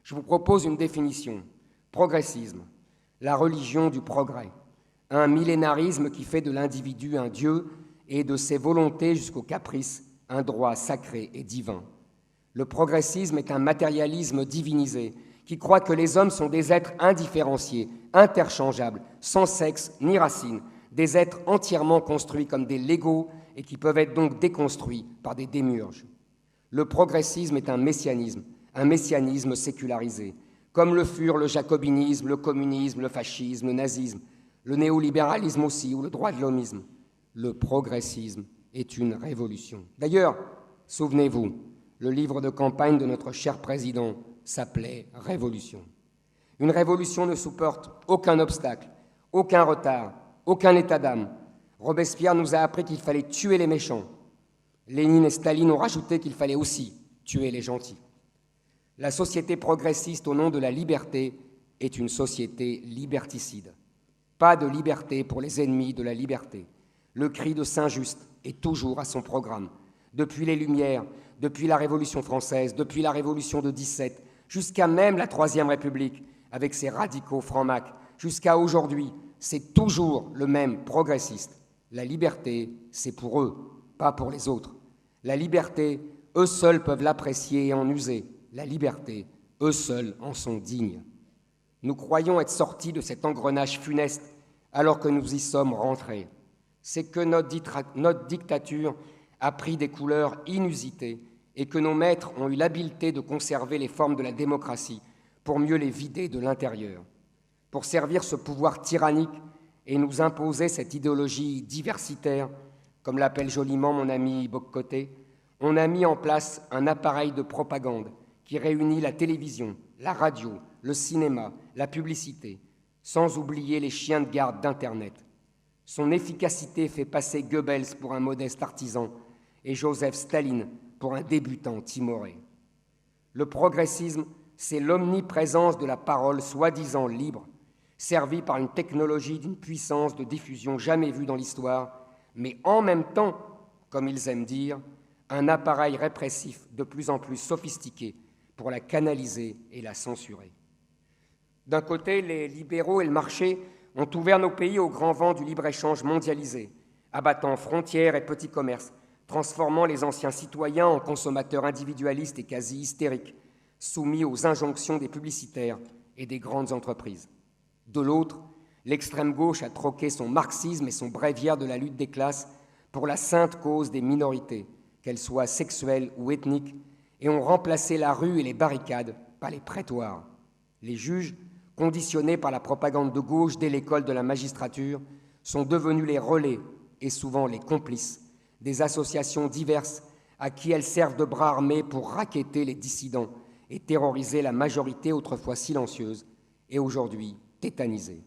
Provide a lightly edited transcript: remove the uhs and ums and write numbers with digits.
Je vous propose une définition. Progressisme, la religion du progrès, un millénarisme qui fait de l'individu un dieu et de ses volontés jusqu'au caprice un droit sacré et divin. Le progressisme est un matérialisme divinisé qui croit que les hommes sont des êtres indifférenciés, interchangeables, sans sexe ni racine, des êtres entièrement construits comme des Legos et qui peuvent être donc déconstruits par des démiurges. Le progressisme est un messianisme sécularisé, comme le furent le jacobinisme, le communisme, le fascisme, le nazisme, le néolibéralisme aussi, ou le droit de l'hommisme. Le progressisme est une révolution. D'ailleurs, souvenez-vous, le livre de campagne de notre cher président s'appelait « Révolution ». Une révolution ne supporte aucun obstacle, aucun retard, aucun état d'âme. Robespierre nous a appris qu'il fallait tuer les méchants. Lénine et Staline ont rajouté qu'il fallait aussi tuer les gentils. La société progressiste au nom de la liberté est une société liberticide. Pas de liberté pour les ennemis de la liberté. Le cri de Saint-Just est toujours à son programme. Depuis les Lumières, depuis la Révolution française, depuis la Révolution de 17, jusqu'à même la Troisième République, avec ses radicaux francs-macs, jusqu'à aujourd'hui, c'est toujours le même progressiste. La liberté, c'est pour eux, pas pour les autres. La liberté, eux seuls peuvent l'apprécier et en user. La liberté, eux seuls en sont dignes. Nous croyons être sortis de cet engrenage funeste alors que nous y sommes rentrés. C'est que notre dictature a pris des couleurs inusitées et que nos maîtres ont eu l'habileté de conserver les formes de la démocratie pour mieux les vider de l'intérieur. Pour servir ce pouvoir tyrannique et nous imposer cette idéologie diversitaire, comme l'appelle joliment mon ami Boccoté, on a mis en place un appareil de propagande qui réunit la télévision, la radio, le cinéma, la publicité, sans oublier les chiens de garde d'Internet. Son efficacité fait passer Goebbels pour un modeste artisan et Joseph Staline pour un débutant timoré. Le progressisme, c'est l'omniprésence de la parole soi-disant libre, servie par une technologie d'une puissance de diffusion jamais vue dans l'histoire, mais en même temps, comme ils aiment dire, un appareil répressif de plus en plus sophistiqué pour la canaliser et la censurer. D'un côté, les libéraux et le marché ont ouvert nos pays au grand vent du libre-échange mondialisé, abattant frontières et petits commerces, transformant les anciens citoyens en consommateurs individualistes et quasi hystériques, soumis aux injonctions des publicitaires et des grandes entreprises. De l'autre, l'extrême gauche a troqué son marxisme et son bréviaire de la lutte des classes pour la sainte cause des minorités, qu'elles soient sexuelles ou ethniques, et ont remplacé la rue et les barricades par les prétoires. Les juges, conditionnés par la propagande de gauche dès l'école de la magistrature, sont devenus les relais et souvent les complices des associations diverses à qui elles servent de bras armés pour racketter les dissidents et terroriser la majorité autrefois silencieuse et aujourd'hui tétanisée.